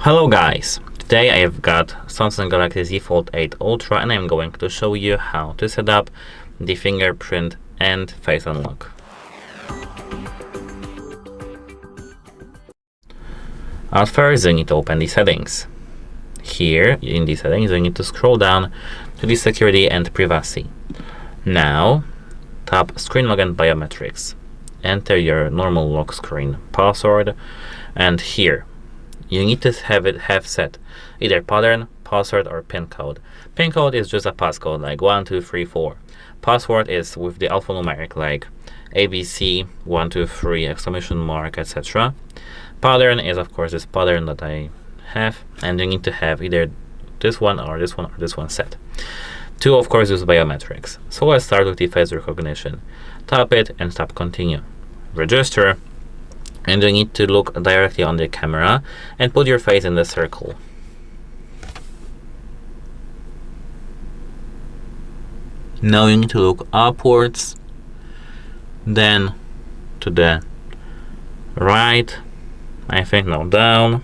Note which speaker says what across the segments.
Speaker 1: Hello guys, today I have got Samsung Galaxy Z Fold 8 Ultra and I'm going to show you how to set up the fingerprint and face unlock. At first you need to open the settings. Here in the settings you need to scroll down to the security and privacy. Now tap screen lock and biometrics. Enter your normal lock screen password and here you need to have set either pattern, password or pin code. Pin code is just a passcode like 1, 2, 3, 4. Password is with the alphanumeric like ABC 1, 2, 3 exclamation mark etc. Pattern is of course this pattern that I have, and you need to have either this one or this one or this one set. 2 of course is biometrics. So let's start with the face recognition. Tap it and tap continue. Register. And you need to look directly on the camera and put your face in the circle. Now you need to look upwards, then to the right, I think now down,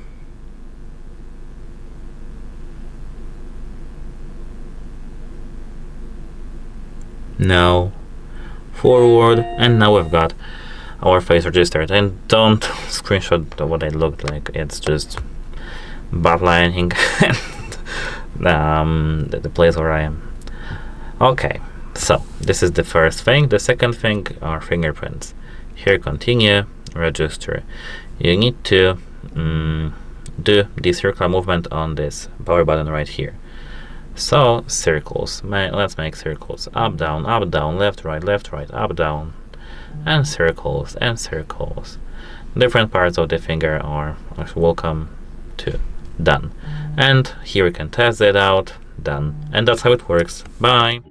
Speaker 1: now forward, and now we've got our face registered. And don't screenshot what it looked like, it's just backlining and the place where I am. Okay, so this is the first thing. The second thing are fingerprints. Here continue, register. You need to do the circular movement on this power button right here. So circles, let's make circles, up down, left right, up down, and circles and circles. Different parts of the finger are welcome to. Done. And here we can test it out. Done. And that's how it works. Bye.